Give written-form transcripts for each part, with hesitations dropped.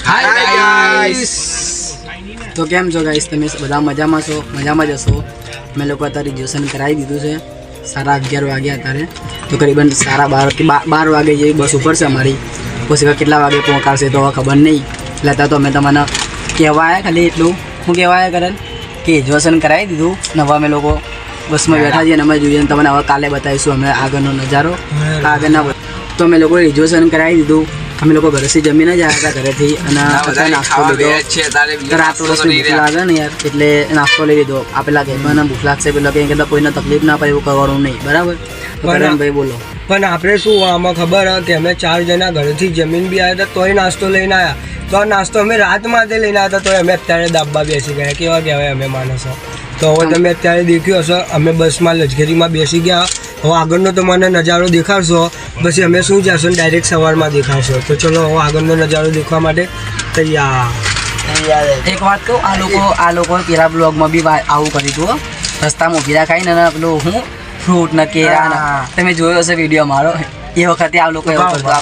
Hi guys, તો કેમ છો ગાઈસ? તમે બધા મજામાં છો? મજામાં જ હશો. મેં લોકો અત્યારે રિઝર્વેશન કરાવી દીધું છે. 11:30 વાગ્યા અત્યારે, તો કરીબન 12 વાગે જેવી બસ ઉપડશે અમારી. પછી કેટલા વાગે પહોંચાડશે તો ખબર નહીં. એટલે અત્યારે તો અમે તમને કહેવાય ખાલી એટલું હું કહેવાય કરે કે રિઝર્વેશન કરાવી દીધું. નવા અમે લોકો બસમાં બેઠા છીએ અને અમે જોઈએ તમને હવે કાલે બતાવીશું અમે આગળનો નજારો. આગળના તો અમે લોકો રિઝર્વેશન કરાવી દીધું. અમે લોકો ઘરેથી જમીને જ આવ્યા હતા ઘરેથી, અને નાસ્તો લીધો. રાત વર્ષની ભૂખ લાગે ને યાર, એટલે નાસ્તો લઈ લીધો. આ પેલા ગેમને ભૂખ લાગશે પેલા કંઈ કહેતા કોઈને તકલીફ ના પડે એવું કરવાનું નહીં, બરાબર? ભાઈ બોલો. પણ આપણે શું આમાં ખબર કે અમે 4 જણા ઘરેથી જમીન બી આવ્યા હતા તોય નાસ્તો લઈને આવ્યા. તો આ નાસ્તો અમે રાત માટે લઈને આવ્યા હતા તોય અમે અત્યારે દાબા બેસી ગયા. કેવા કહેવાય અમે માણસો. તો હવે તમે અત્યારે દેખ્યું હશો અમે બસમાં લશ્કરીમાં બેસી ગયા. હવે આગળનો તમને નજારો દેખાડશો, પછી અમે શું જશું ડાયરેક્ટ સવારમાં દેખાડશો. તો ચલો હવે આગળનો નજારો દેખવા માટે તૈયાર. એક વાત કહું, આ લોકો પેલા બ્લોગમાં બી આવું કર્યું હતું. રસ્તામાં ઉભી ખાઈને પેલું હું ફ્રૂટ ને કેળા, તમે જોયો હશે વિડીયો મારો. એ વખતે આ લોકો એવું કરતા.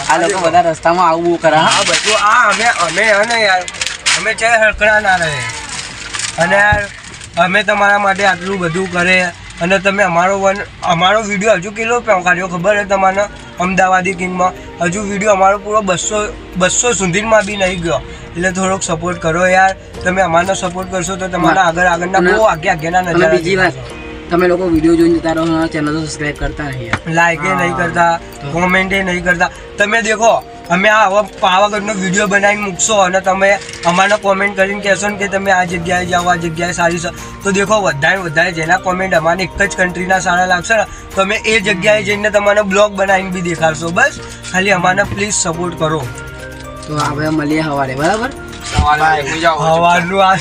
આ લોકો બધા રસ્તામાં આવું કરે. બધું અમે યાર અમે ચાહે હરકડા ના રહે, અને અમે તમારા માટે આટલું બધું કરે, અને તમે અમારો વિડીયો હજુ કેટલો કાઢ્યો ખબર છે તમને? અમદાવાદી કિંગમાં હજુ વિડીયો અમારો પૂરો 200 સુધીમાં બી નહીં ગયો. એટલે થોડોક સપોર્ટ કરો યાર. તમે અમારનો સપોર્ટ કરશો તો તમારા આગળના બહુ આગેના નજારા. બીજી વાત, તમે લોકો વિડીયો જોઈને જતા રહો, ચેનલ તો સબસ્ક્રાઇબ કરતા નહીં, લાઈકે નહીં કરતા, કોમેન્ટે નહીં કરતા. તમે દેખો અમે આ હવે પાવાગઢનો વિડીયો બનાવીને મૂકશો અને તમે અમારને કોમેન્ટ કરીને કહેશો ને કે તમે આ જગ્યાએ જાઓ, આ જગ્યાએ સારી છે, તો દેખો વધારે જેના કોમેન્ટ અમારે એક જ કન્ટ્રીના સારા લાગશે ને તો અમે એ જગ્યાએ જઈને તમારે બ્લોગ બનાવીને બી દેખાડશો. બસ ખાલી અમારને પ્લીઝ સપોર્ટ કરો. તો આપણે મળીએ સવારે, બરાબર? સવારનું આ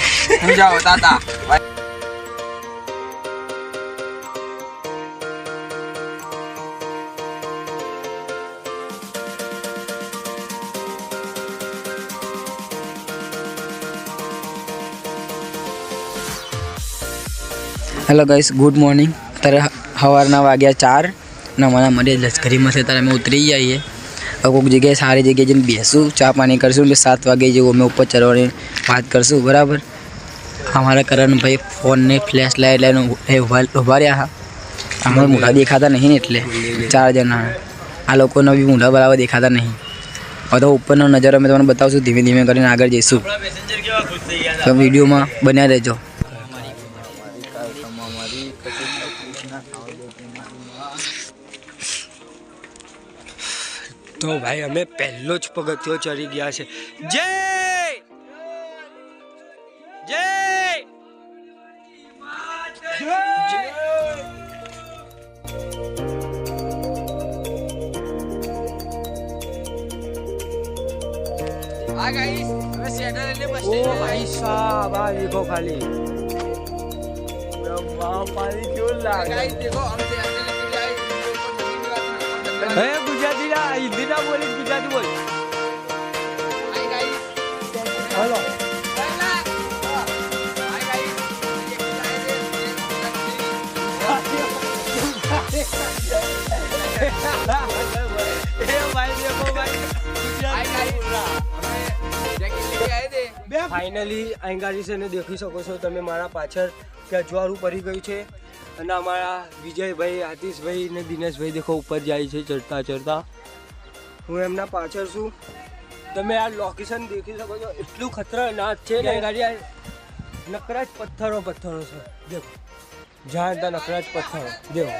તાતા હેલો ગાઈસ, ગુડ મોર્નિંગ. અત્યારે સવારના વાગ્યા 4 ને અમારા મળીએ લશ્કરીમાં છે. ત્યારે અમે ઉતરી જઈએ. હવે કોઈક જગ્યાએ સારી જગ્યાએ જઈને બેસું, ચા પાણી કરશું, એટલે 7 વાગે જેવું અમે ઉપર ચડવાની વાત કરશું, બરાબર? અમારા કરણભાઈ ફોનને ફ્લેશ લાઈટ લઈને ઉભા રહ્યા હા. અમારે મોઢા દેખાતા નહીં ને, એટલે 4 જણા. આ લોકોના બી મોઢા બરાબર દેખાતા નહીં. હવે તો ઉપરનો નજારો અમે તમને બતાવશું, ધીમે ધીમે કરીને આગળ જઈશું. તો વિડીયોમાં બન્યા રહેજો. તો ભાઈ અમે પહેલો જ પગથિયો ચડી ગયા છે. જય જય ओ भाई साहब आ देखो खाली पानी क्यों लगा देखो हम गुजराती ना हिंदी ना बोली, गुजराती बोल. हेलो ફાઇનલી અંગાજી છે ને દેખી શકો છો તમે મારા પાછળ કે અજવાળું પડી ગયું છે, અને અમારા વિજયભાઈ, આતિશભાઈ ને દિનેશભાઈ દેખો ઉપર જાય છે ચડતા ચડતા. હું એમના પાછળ છું. તમે આ લોકેશન દેખી શકો છો, એટલું ખતરનાક છે ને ગાડી. નકરા જ પથ્થરો છે દેખો, જ્યાં ત્યાં નકરા જ પથ્થરો દેખો.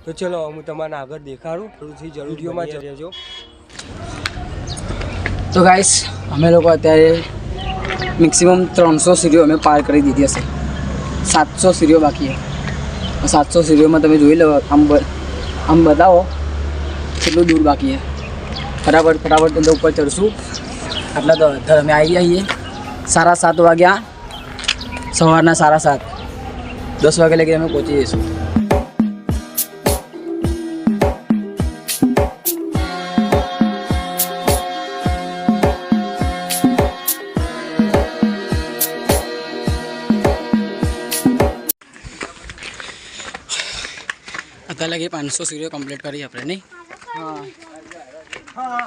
તો ચલો હું તમને આગળ દેખાડું, થોડુંથી જરૂરીઓમાં જ રહેજો. તો ગાઈસ, અમે લોકો અત્યારે મેક્સિમમ 300 સીડીઓ અમે પાર કરી દીધી હશે. 700 સીડીઓ બાકી છે. 700 સીડીઓમાં તમે જોઈ લો, આમ બતાવો કેટલું દૂર બાકી છે. ફટાફટ તો ઉપર ચડશું. આટલા તો અમે આવી જઈએ. 7:30 વાગ્યા, સવારના 7:30. 10 વાગે લગી અમે પહોંચી જઈશું. અત્યારે લગી 500 સીડીઓ કમ્પ્લીટ કરી આપણે નહીં. હા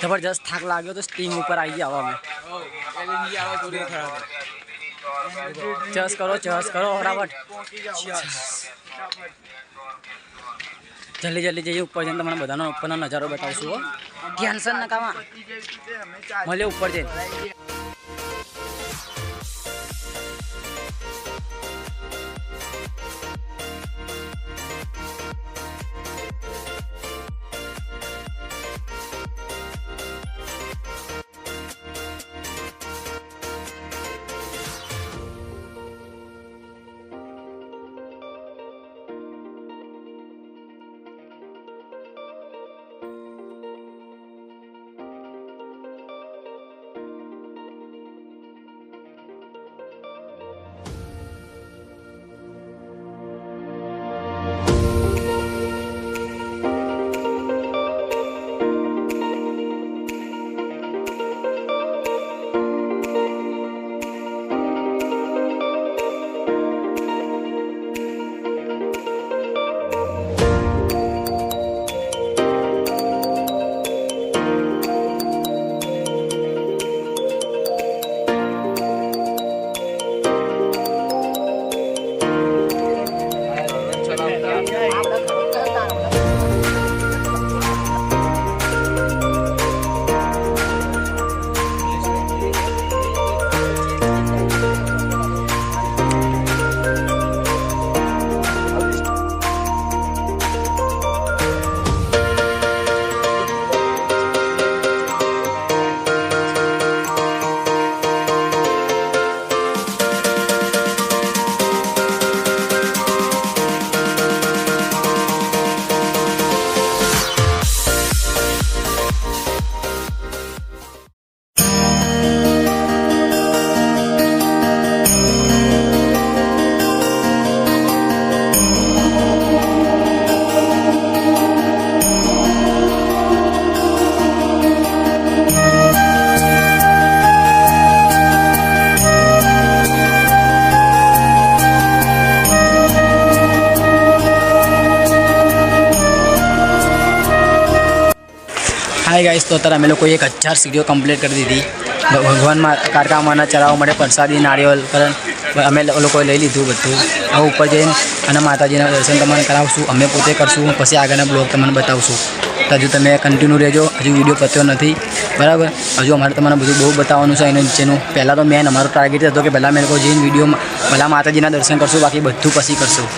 જબરજસ્ત થાક લાગ્યો તો સ્ટીમ ઉપર આવી ગયા હવે અમે. ચસ કરો ફટાફટ. જલ્દી જલ્દી જઈએ ઉપર જઈને તમને બધાનો ઉપરનો નજારો બતાવશું. હો ટેન્શન ના કામાં મળે ઉપર જઈને. હાય ગાઈસ, તો અત્યારે અમે લોકોએ 1000 સીડીઓ કમ્પ્લીટ કરી દીધી. ભગવાનમાં કારકામાના ચડાવવા માટે પ્રસાદી નારિયેળ અમે લોકોએ લઈ લીધું બધું. હવે ઉપર જઈને અને માતાજીના દર્શન તમને કરાવશું, અમે પોતે કરશું, પછી આગળના બ્લોગ તમને બતાવશું. તો હજુ તમે કન્ટિન્યુ રહેજો, હજુ વિડીયો પત્યો નથી બરાબર. હજુ અમારે તમને બધું બહુ બતાવવાનું છે એના નીચેનું. પહેલાં તો મેન અમારો ટાર્ગેટ હતો કે પહેલાં અમે લોકો જઈને વિડીયોમાં પહેલાં માતાજીના દર્શન કરશું, બાકી બધું પછી કરશું.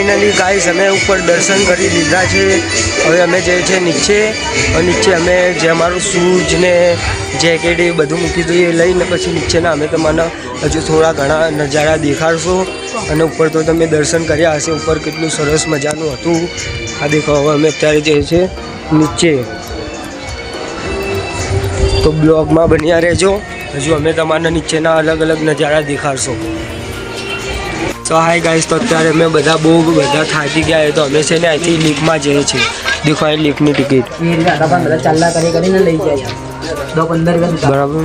ફાઇનલી ગાઈસ અમે ઉપર દર્શન કરી લીધા છે. હવે અમે જઈએ છીએ નીચે. નીચે અમે જે અમારું શૂઝ ને જેકેટ એ બધું મૂકી દઈએ લઈને પછી નીચેના અમે તમને હજુ થોડા ઘણા નજારા દેખાડશો. અને ઉપર તો તમે દર્શન કર્યા હશે ઉપર કેટલું સરસ મજાનું હતું. આ દેખો હવે અમે અત્યારે જઈએ છીએ નીચે. તો બ્લોગમાં બન્યા રહેજો. હજુ અમે તમારા નીચેના અલગ અલગ નજારા દેખાડશો. તો હાય ગાઈસ, તો અત્યારે અમે બધા થાકી ગયા તો અમે છે ને અહીંથી લિફ્ટમાં જઈએ છીએ. દેખો અહીં લિફ્ટની ટિકિટ બધા ચાલલા કરીને લઈ જાય 10-15 બરાબર.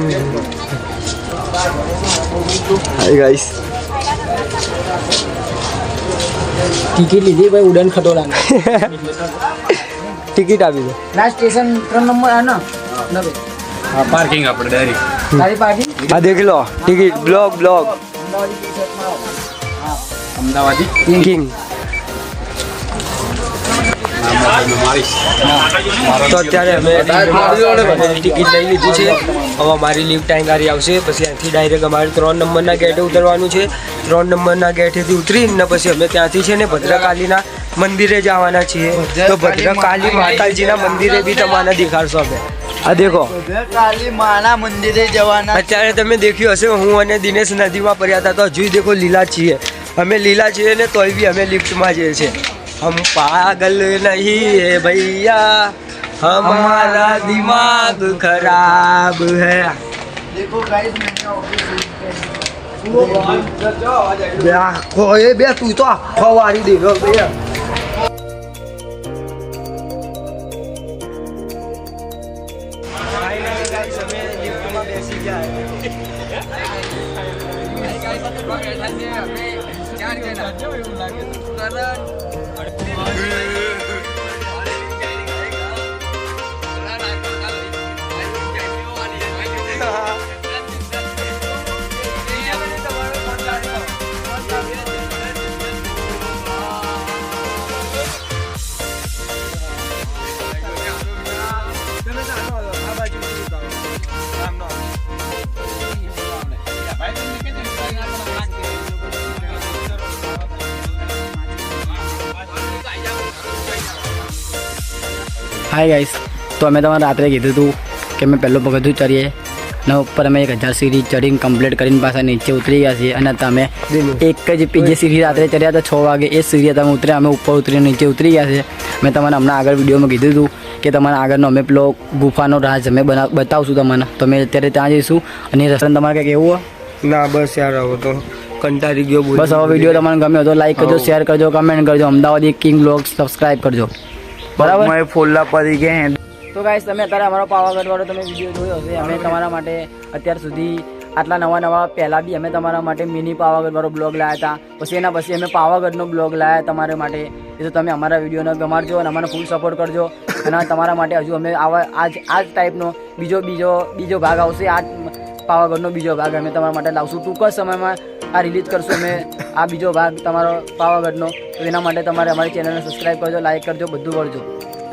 હાય ગાઈસ, ટિકિટ લીધી ભાઈ ઉડન ખટોલાની. ટિકિટ આપી દો. ના સ્ટેશન 3 નંબર આ ના હા, પાર્કિંગ આપણે ડાયરેક્ટ તારી પાર્કિંગ આ દેખ લો ટિકિટ. બ્લોગ અમદાવાદી કિંગ. તો અત્યારે અમે ટિકિટ લઈ લીધી છે. હવે અમારી લિફ્ટ અહીં આવશે. પછી અહીંથી ડાયરેક્ટ અમારે 3 નંબરના ગેટે ઉતરવાનું છે. 3 નંબરના ગેટેથી ઉતરીને પછી અમે ત્યાંથી છે ને ભદ્રકાલીના મંદિરે જવાના છીએ. તો ભદ્રકાલી માતાજીના મંદિરે બી તમારે દેખાડશો અમે. આ દેખો કાલી માના મંદિરે જવાના. અત્યારે તમે દેખ્યું હશે હું અને દિનેશ નદીમાં પડ્યા હતા. તો હજુ દેખો લીલા છીએ અમે. લીલા છીએ ને તોય બી અમે લિફ્ટમાં જઈએ છીએ. हम पागल नहीं है भैया, हमारा दिमाग खराब है. देखो गाइस मैंने बे तू तो फवारी दे रो भैया. હાય ગાઈસ, તો અમે તમારે રાત્રે કીધું હતું કે અમે પહેલું પગથિયું ચડીએ ને ઉપર અમે 1000 સીડી ચડીને કમ્પ્લીટ કરીને પાછા નીચે ઉતરી ગયા છીએ. અને તમે એક જ બીજી સીડી રાત્રે ચડ્યા હતા 6 વાગે. એ સીડી તમે ઉતર્યા, અમે ઉપર ઉતરીને નીચે ઉતરી ગયા છે. મેં તમને હમણાં આગળ વિડીયોમાં કીધું હતું કે તમારે આગળનો અમે પેલો ગુફાનો રાજ અમે બતાવશું તમને. તો અમે અત્યારે ત્યાં જઈશું. અને એ રસ્તા તમારે કંઈક એવું હોય ના બસ યાર, હવે તો કંટાળી ગયો. બસ હવે વિડીયો તમને ગમ્યો તો લાઈક કરજો, શેર કરજો, કમેન્ટ કરજો. અમદાવાદી કિંગ બ્લોગ સબસ્ક્રાઈબ કરજો. બરાબર. મેં ફોલ્લા પડી ગયા. તો ગાઈસ, તમે અત્યારે અમારો પાવાગઢ વાળો તમે વિડીયો જોયો હશે. અમે તમારા માટે અત્યાર સુધી આટલા નવા પહેલાં બી અમે તમારા માટે મિની પાવાગઢ વાળો બ્લોગ લાવ્યા હતા. પછી એના પછી અમે પાવાગઢનો બ્લોગ લાવ્યા તમારા માટે. એ તો તમે અમારા વિડીયોને ગમાડજો અને અમને ફૂલ સપોર્ટ કરજો. અને તમારા માટે હજુ અમે આ જ ટાઈપનો બીજો ભાગ આવશે. આ પાવાગઢનો બીજો ભાગ અમે તમારા માટે લાવશું. ટૂંક જ સમયમાં આ રિલીઝ કરશું અમે આ બીજો ભાગ તમારો પાવાગઢનો. તો એના માટે તમારે અમારી ચેનલને સબસ્ક્રાઈબ કરજો, લાઈક કરજો, બધું કરજો.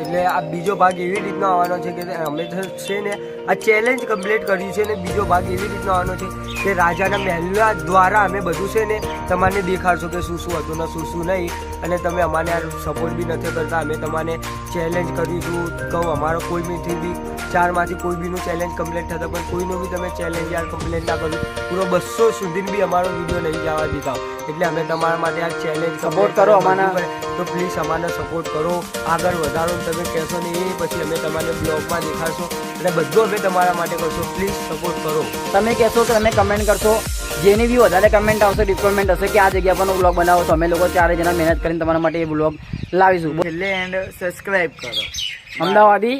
એટલે આ બીજો ભાગ એવી રીતનો આવવાનો છે કે અમે છે ને આ ચેલેન્જ કમ્પ્લીટ કર્યું છે. ને બીજો ભાગ એવી રીતનો આવવાનો છે કે રાજાના મહેલના દ્વારા અમે બધું છે ને તમને દેખાડશો કે શું શું હતું ને શું શું નહીં. અને તમે અમારે યાર સપોર્ટ બી નથી કરતા. અમે તમને ચેલેન્જ કરીશું કહું અમારો કોઈ બીથી બી 4માંથી કોઈ બીનું ચેલેન્જ કમ્પ્લીટ થતા, પણ કોઈનું બી તમે ચેલેન્જ યાર કમ્પ્લીટ ના કર્યું પૂરો 200 સુધી બી અમારો વિડીયો નહીં જવા દીધા. એટલે અમે તમારા માટે આ ચેલેન્જ સપોર્ટ કરો અમારા. તો પ્લીઝ અમારે સપોર્ટ કરો, આગળ વધારો. તમે કહેશો ને એ પછી અમે તમારે બ્લોગમાં દેખાડશો અને બધું અમે તમારા માટે કરશો. પ્લીઝ સપોર્ટ કરો. તમે કહેશો તો તમે કમેન્ટ કરશો. જેની બી વધારે કમેન્ટ આવશે, રિક્વાયરમેન્ટ હશે કે આ જગ્યા પરનો બ્લોગ બનાવો, તો અમે લોકો 4 જણા મહેનત કરીને તમારા માટે એ બ્લોગ લાવીશું. છેલ્લે એન્ડ સબસ્ક્રાઇબ કરો. અમદાવાદી